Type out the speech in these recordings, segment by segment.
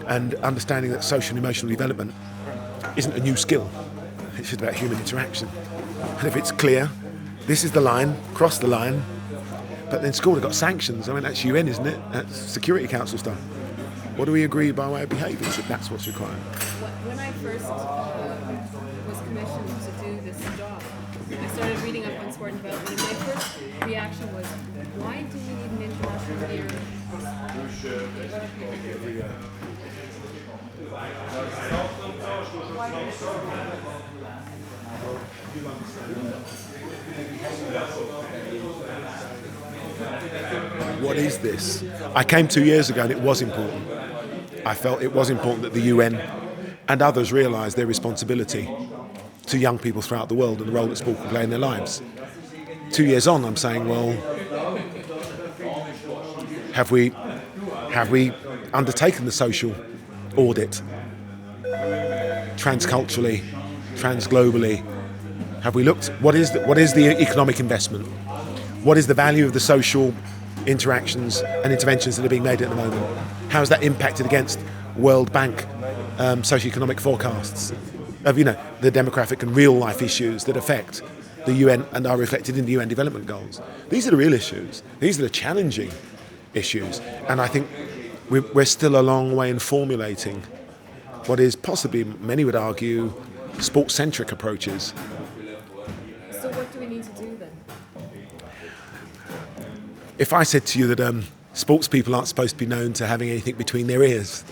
and understanding that social and emotional development isn't a new skill. It's just about human interaction. And if it's clear, this is the line, cross the line, but then school have got sanctions. I mean, that's UN, isn't it? That's Security Council stuff. What do we agree by way of behaviours if that's what's required? When I first was commissioned to do this job, I started reading up on sport and development, and my first reaction was, why do we need an international year? What is this? I came 2 years ago and it was important. I felt it was important that the UN and others realised their responsibility to young people throughout the world and the role that sport can play in their lives. 2 years on, I'm saying, well, have we undertaken the social audit transculturally, transglobally? Have we looked, what is the economic investment? What is the value of the social interactions and interventions that are being made at the moment? How is that impacted against World Bank socioeconomic forecasts of, the demographic and real life issues that affect the UN and are reflected in the UN development goals? These are the real issues. These are the challenging issues. And I think we're still a long way in formulating what is possibly, many would argue, sport-centric approaches. So what do we need to do then? If I said to you that sports people aren't supposed to be known to having anything between their ears,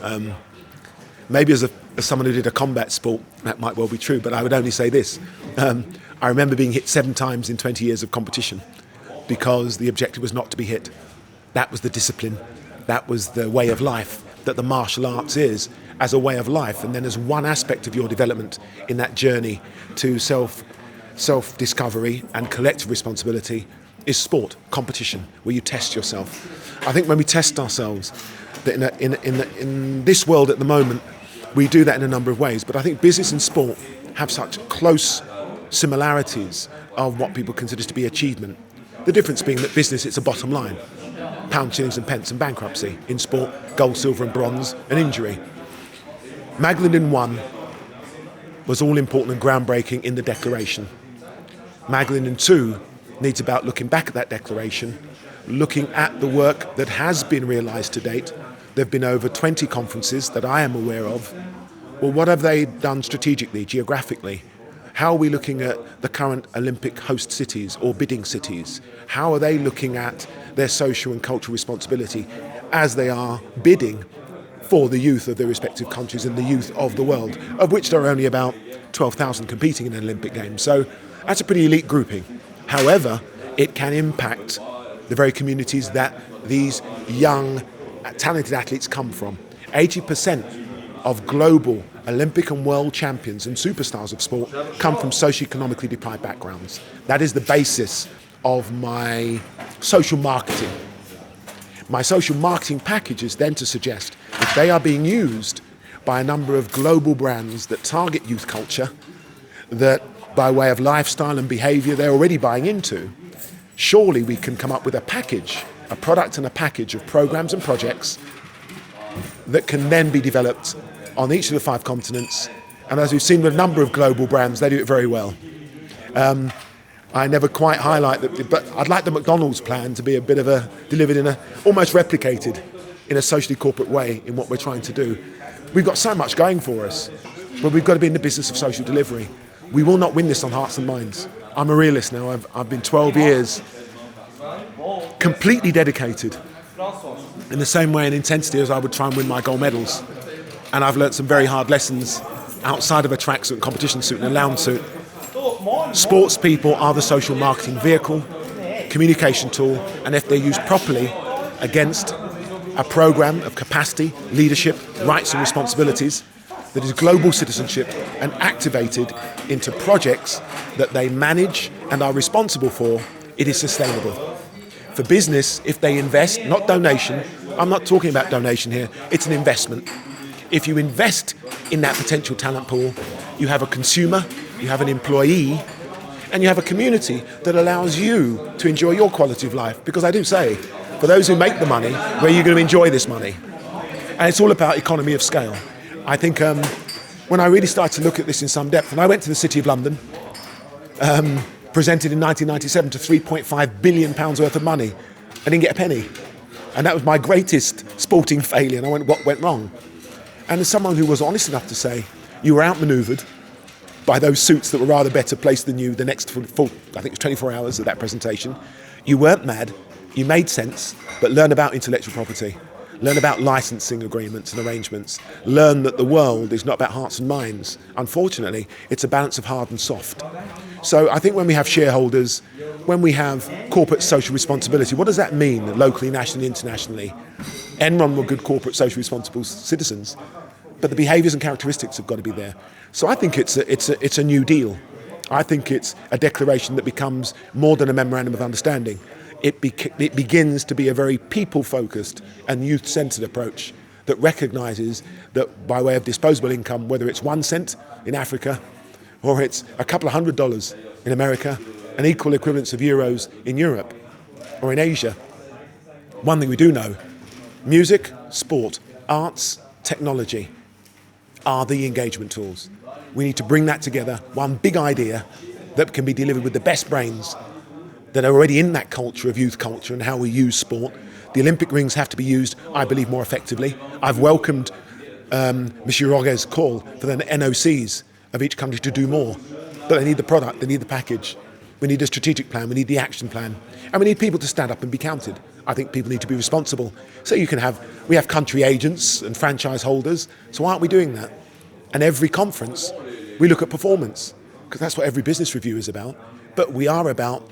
maybe as someone who did a combat sport, that might well be true, but I would only say this. I remember being hit 7 times in 20 years of competition because the objective was not to be hit. That was the discipline. That was the way of life that the martial arts is, as a way of life. And then as one aspect of your development in that journey to self-discovery and collective responsibility is sport, competition, where you test yourself. I think when we test ourselves, that in this world at the moment, we do that in a number of ways. But I think business and sport have such close similarities of what people consider to be achievement. The difference being that business, it's a bottom line. Pound, shillings and pence and bankruptcy. In sport, gold, silver and bronze and injury. Magglingen 1 was all important and groundbreaking in the declaration. Magglingen 2 needs about looking back at that declaration, looking at the work that has been realised to date. There have been over 20 conferences that I am aware of. Well, what have they done strategically, geographically? How are we looking at the current Olympic host cities or bidding cities? How are they looking at their social and cultural responsibility as they are bidding for the youth of their respective countries and the youth of the world, of which there are only about 12,000 competing in an Olympic Games. So that's a pretty elite grouping. However, it can impact the very communities that these young, talented athletes come from. 80% of global Olympic and world champions and superstars of sport come from socioeconomically deprived backgrounds. That is the basis of my social marketing. My social marketing package is then to suggest if they are being used by a number of global brands that target youth culture, that by way of lifestyle and behaviour they're already buying into, surely we can come up with a package, a product and a package of programmes and projects that can then be developed on each of the 5 continents. And as we've seen with a number of global brands, they do it very well. I never quite highlight that, but I'd like the McDonald's plan to be a bit of delivered in almost replicated in a socially corporate way in what we're trying to do. We've got so much going for us, but we've got to be in the business of social delivery. We will not win this on hearts and minds. I'm a realist now. I've been 12 years completely dedicated in the same way and intensity as I would try and win my gold medals. And I've learnt some very hard lessons outside of a tracksuit, competition suit and a lounge suit. Sports people are the social marketing vehicle, communication tool, and if they're used properly against a programme of capacity, leadership, rights and responsibilities that is global citizenship and activated into projects that they manage and are responsible for, it is sustainable. For business, if they invest, not donation, I'm not talking about donation here, it's an investment. If you invest in that potential talent pool, you have a consumer, you have an employee, and you have a community that allows you to enjoy your quality of life. Because I do say, for those who make the money, where are you going to enjoy this money? And it's all about economy of scale. I think when I really started to look at this in some depth, and I went to the City of London, presented in 1997 to £3.5 billion worth of money. I didn't get a penny. And that was my greatest sporting failure. And I went, what went wrong? And as someone who was honest enough to say, you were outmaneuvered by those suits that were rather better placed than you the next full, I think it was 24 hours of that presentation. You weren't mad, you made sense, but learn about intellectual property. Learn about licensing agreements and arrangements. Learn that the world is not about hearts and minds. Unfortunately, it's a balance of hard and soft. So I think when we have shareholders, when we have corporate social responsibility, what does that mean locally, nationally, internationally? Enron were good corporate social responsible citizens, but the behaviours and characteristics have got to be there. So I think it's a new deal. I think it's a declaration that becomes more than a memorandum of understanding. It begins to be a very people-focused and youth-centred approach that recognises that by way of disposable income, whether it's 1 cent in Africa or it's a couple of $100 in America, and equal equivalents of euros in Europe or in Asia, one thing we do know, music, sport, arts, technology are the engagement tools. We need to bring that together, one big idea that can be delivered with the best brains that are already in that culture of youth culture and how we use sport. The Olympic rings have to be used, I believe, more effectively. I've welcomed Monsieur Rogue's call for the NOCs of each country to do more. But they need the product, they need the package. We need a strategic plan, we need the action plan. And we need people to stand up and be counted. I think people need to be responsible. So we have country agents and franchise holders, so why aren't we doing that? And every conference, we look at performance, because that's what every business review is about. But we are about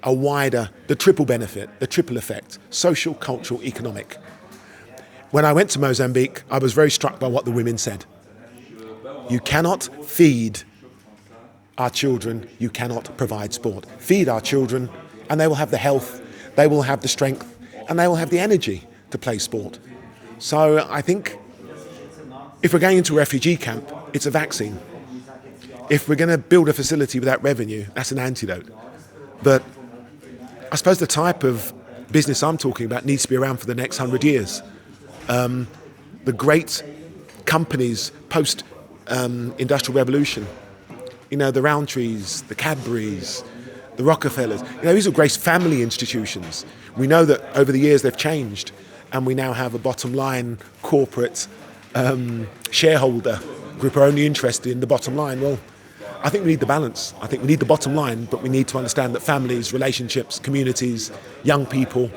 a wider, the triple benefit, the triple effect, social, cultural, economic. When I went to Mozambique, I was very struck by what the women said. You cannot feed our children, you cannot provide sport. Feed our children and they will have the health, they will have the strength, and they will have the energy to play sport. So I think if we're going into a refugee camp, it's a vaccine. If we're going to build a facility without revenue, that's an antidote. But I suppose the type of business I'm talking about needs to be around for the next 100 years. The great companies post-industrial revolution, the Rowntrees, the Cadburys, the Rockefellers, these are great family institutions. We know that over the years they've changed, and we now have a bottom line corporate shareholder group are only interested in the bottom line. Well, I think we need the balance. I think we need the bottom line, but we need to understand that families, relationships, communities, young people,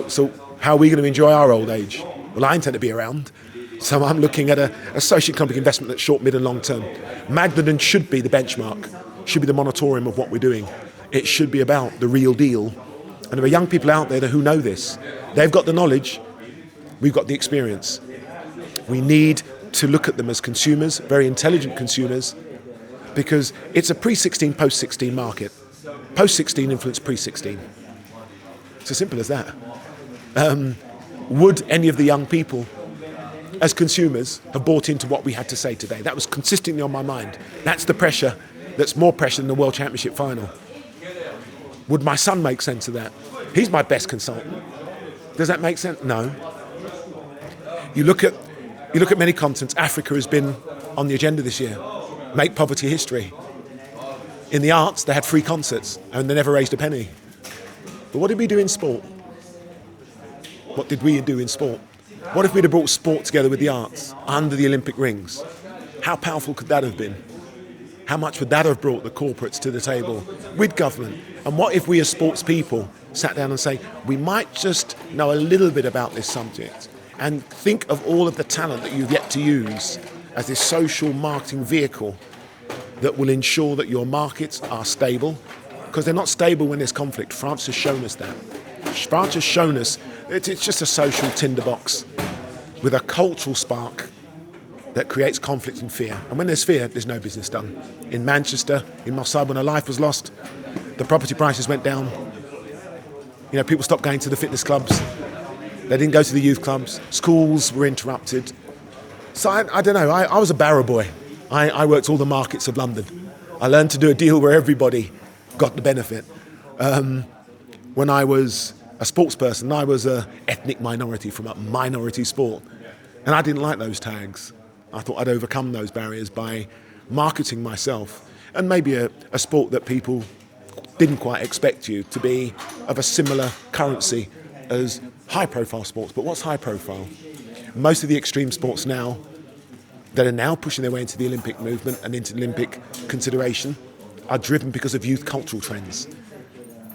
so how are we going to enjoy our old age? Well, I intend to be around, so I'm looking at a socio-economic investment that's short, mid and long term. Magglingen should be the benchmark, should be the monitorium of what we're doing. It should be about the real deal. And there are young people out there who know this. They've got the knowledge, we've got the experience. We need to look at them as consumers, very intelligent consumers, because it's a pre-16, post-16 market. Post-16 influence pre-16. It's as simple as that. Would any of the young people, as consumers, have bought into what we had to say today? That was consistently on my mind. That's the pressure, that's more pressure than the World Championship final. Would my son make sense of that? He's my best consultant. Does that make sense? No. You look at many continents. Africa has been on the agenda this year. Make poverty history. In the arts, they had free concerts and they never raised a penny. But what did we do in sport? What did we do in sport? What if we'd have brought sport together with the arts under the Olympic rings? How powerful could that have been? How much would that have brought the corporates to the table with government? And what if we as sports people sat down and say, we might just know a little bit about this subject and think of all of the talent that you've yet to use as this social marketing vehicle that will ensure that your markets are stable, because they're not stable when there's conflict. France has shown us that. France has shown us it's just a social tinderbox with a cultural spark that creates conflict and fear. And when there's fear, there's no business done. In Manchester, in Mossad, when a life was lost, the property prices went down. People stopped going to the fitness clubs. They didn't go to the youth clubs. Schools were interrupted. So I don't know, I was a barrow boy. I worked all the markets of London. I learned to do a deal where everybody got the benefit. When I was a sports person, I was an ethnic minority from a minority sport. And I didn't like those tags. I thought I'd overcome those barriers by marketing myself, and maybe a sport that people didn't quite expect you to be of a similar currency as high-profile sports. But what's high-profile? Most of the extreme sports now that are now pushing their way into the Olympic movement and into Olympic consideration are driven because of youth cultural trends.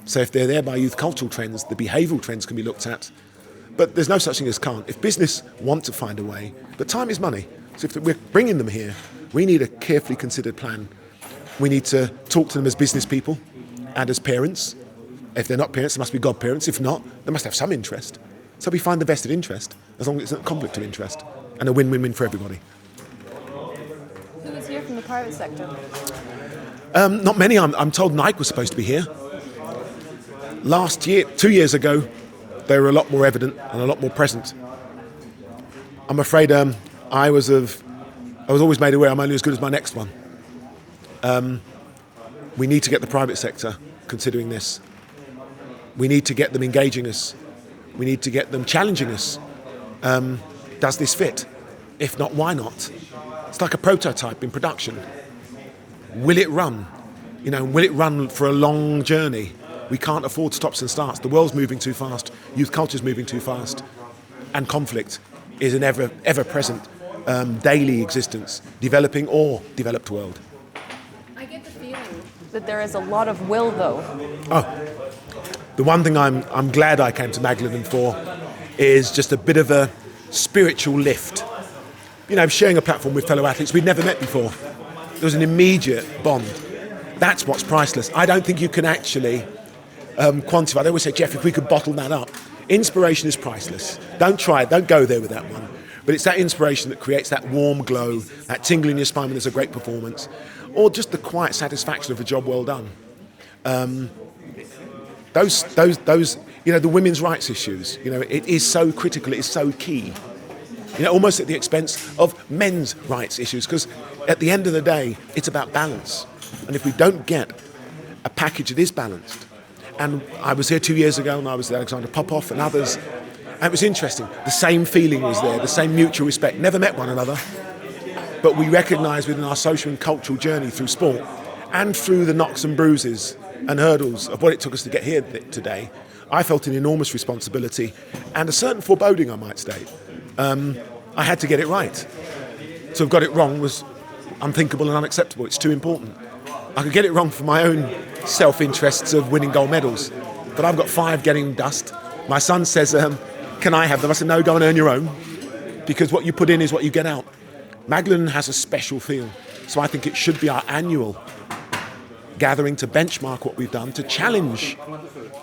So if they're there by youth cultural trends, the behavioural trends can be looked at. But there's no such thing as can't. If business want to find a way, but time is money. So if we're bringing them here, we need a carefully considered plan. We need to talk to them as business people and as parents. If they're not parents, they must be godparents. If not, they must have some interest. So we find the vested interest, as long as it's a conflict of interest, and a win-win-win for everybody. Who is here from the private sector? Not many. I'm told Nike was supposed to be here. Last year, 2 years ago, they were a lot more evident and a lot more present. I'm afraid I was always made aware I'm only as good as my next one. We need to get the private sector considering this. We need to get them engaging us. We need to get them challenging us. Does this fit? If not, why not? It's like a prototype in production. Will it run? Will it run for a long journey? We can't afford stops and starts. The world's moving too fast. Youth culture's moving too fast. And conflict is an ever-present daily existence, developing or developed world. I get the feeling that there is a lot of will, though. Oh, the one thing I'm glad I came to Magglingen for is just a bit of a spiritual lift. Sharing a platform with fellow athletes we'd never met before. There was an immediate bond. That's what's priceless. I don't think you can actually quantify. They always say, Geoff, if we could bottle that up. Inspiration is priceless. Don't try it. Don't go there with that one. But it's that inspiration that creates that warm glow, that tingle in your spine when there's a great performance, or just the quiet satisfaction of a job well done. Those, the women's rights issues, it is so critical, it is so key. Almost at the expense of men's rights issues, because at the end of the day, it's about balance. And if we don't get a package that is balanced, and I was here 2 years ago, and I was with Alexander Popov and others, and it was interesting. The same feeling was there, the same mutual respect. Never met one another, but we recognised within our social and cultural journey through sport and through the knocks and bruises and hurdles of what it took us to get here today, I felt an enormous responsibility and a certain foreboding, I might state. I had to get it right. To have got it wrong was unthinkable and unacceptable. It's too important. I could get it wrong for my own self-interests of winning gold medals, but I've got 5 getting dust. My son says, can I have them? I said, no, go and earn your own, because what you put in is what you get out. Magglingen has a special feel, so I think it should be our annual gathering to benchmark what we've done, to challenge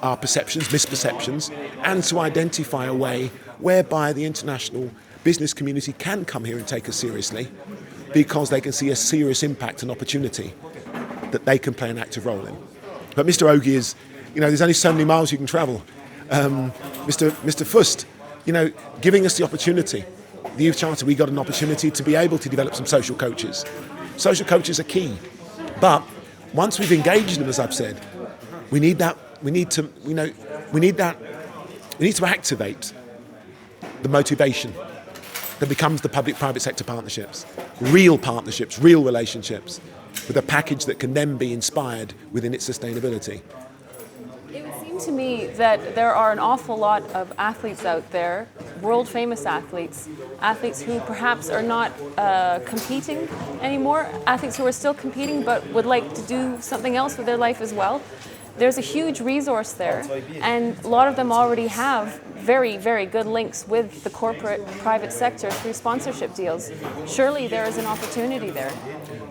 our perceptions, misperceptions, and to identify a way whereby the international business community can come here and take us seriously, because they can see a serious impact and opportunity that they can play an active role in. But Mr. Ogie is, there's only so many miles you can travel. Mr. Fust, giving us the opportunity. The Youth Charter, we got an opportunity to be able to develop some social coaches. Social coaches are key. But once we've engaged them, as I've said, we need that. We need to activate the motivation that becomes the public-private sector partnerships, real relationships, with a package that can then be inspired within its sustainability. It would seem to me that there are an awful lot of athletes out there, world-famous athletes who perhaps are not competing anymore, athletes who are still competing but would like to do something else with their life as well. There's a huge resource there, and a lot of them already have very, very good links with the corporate private sector through sponsorship deals. Surely there is an opportunity there.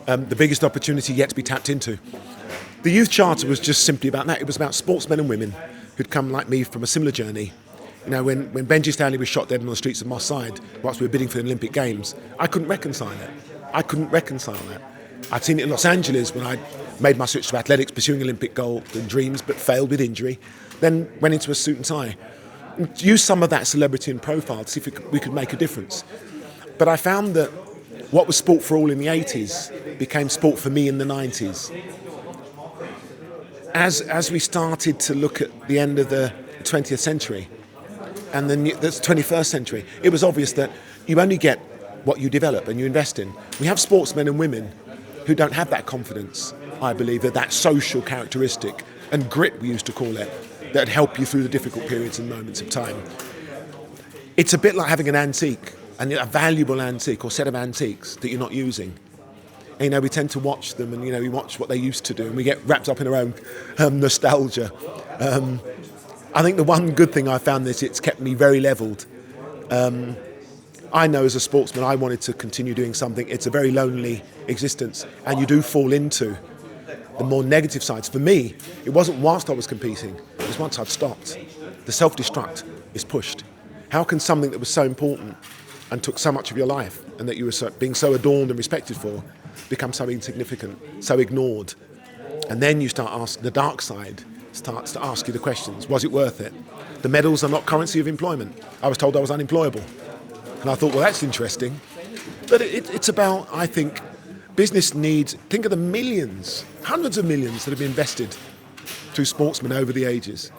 The biggest opportunity yet to be tapped into. The Youth Charter was just simply about that. It was about sportsmen and women who'd come like me from a similar journey. When Benji Stanley was shot dead on the streets of Moss Side whilst we were bidding for the Olympic Games, I couldn't reconcile that. I'd seen it in Los Angeles when I made my switch to athletics, pursuing Olympic gold and dreams, but failed with injury. Then went into a suit and tie. And used some of that celebrity and profile to see if we could make a difference. But I found that what was sport for all in the 80s became sport for me in the 90s. As we started to look at the end of the 20th century and the 21st century, it was obvious that you only get what you develop and you invest in. We have sportsmen and women who don't have that confidence, I believe, that social characteristic and grit, we used to call it, that help you through the difficult periods and moments of time. It's a bit like having an antique, and a valuable antique or set of antiques that you're not using. And, we tend to watch them, and we watch what they used to do, and we get wrapped up in our own nostalgia. I think the one good thing I found is it's kept me very levelled. I know as a sportsman I wanted to continue doing something. It's a very lonely existence, and you do fall into the more negative sides. For me, it wasn't whilst I was competing, it was once I'd stopped. The self-destruct is pushed. How can something that was so important and took so much of your life and that you were being so adorned and respected for become so insignificant, so ignored? And then you start asking, the dark side starts to ask you the questions. Was it worth it? The medals are not currency of employment. I was told I was unemployable. And I thought, well, that's interesting. But it's about, I think, business needs, think of the millions, hundreds of millions that have been invested through sportsmen over the ages.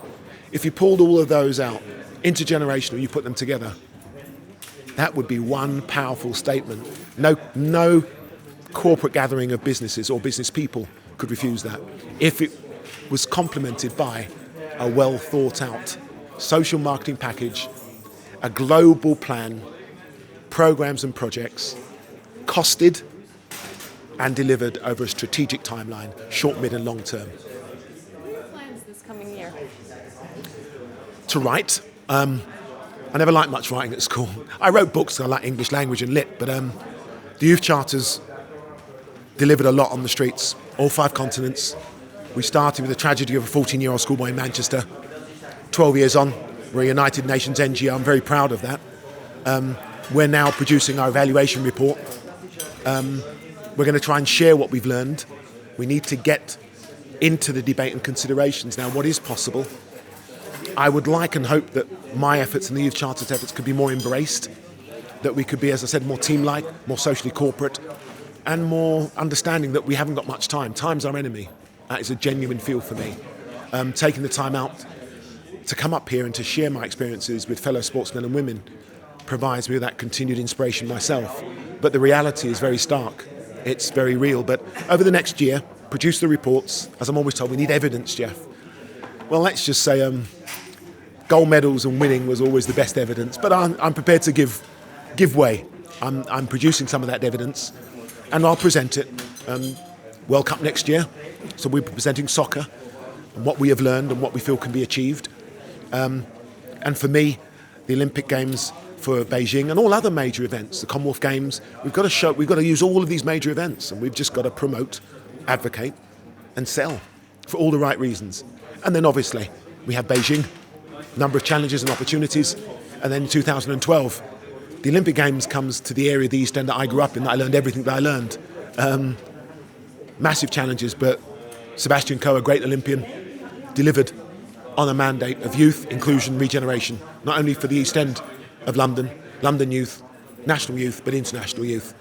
If you pulled all of those out, intergenerational, you put them together, that would be one powerful statement. No corporate gathering of businesses or business people could refuse that. If it was complemented by a well thought out social marketing package, a global plan, programs and projects, costed and delivered over a strategic timeline, short, mid and long term. What are your plans this coming year? To write. I never liked much writing at school. I wrote books, I like English language and lit, but the youth charters delivered a lot on the streets, all 5 continents. We started with the tragedy of a 14-year-old schoolboy in Manchester. 12 years on, we're a United Nations NGO. I'm very proud of that. We're now producing our evaluation report. We're going to try and share what we've learned. We need to get into the debate and considerations now. What is possible? I would like and hope that my efforts and the Youth Charter's efforts could be more embraced, that we could be, as I said, more team-like, more socially corporate, and more understanding that we haven't got much time. Time's our enemy. That is a genuine feel for me. Taking the time out to come up here and to share my experiences with fellow sportsmen and women provides me with that continued inspiration myself. But the reality is very stark. It's very real. But over the next year, produce the reports. As I'm always told, we need evidence, Geoff. Well, let's just say gold medals and winning was always the best evidence. But I'm prepared to give way. I'm producing some of that evidence, and I'll present it. World Cup next year, so we'll be presenting soccer and what we have learned and what we feel can be achieved. And for me, the Olympic Games for Beijing and all other major events, the Commonwealth Games, we've got to use all of these major events, and we've just got to promote, advocate, and sell for all the right reasons. And then obviously we have Beijing, number of challenges and opportunities, and then 2012, the Olympic Games comes to the area of the East End that I grew up in, that I learned everything that I learned. Massive challenges, but Sebastian Coe, a great Olympian, delivered on a mandate of youth, inclusion, regeneration, not only for the East End of London, London youth, national youth, but international youth.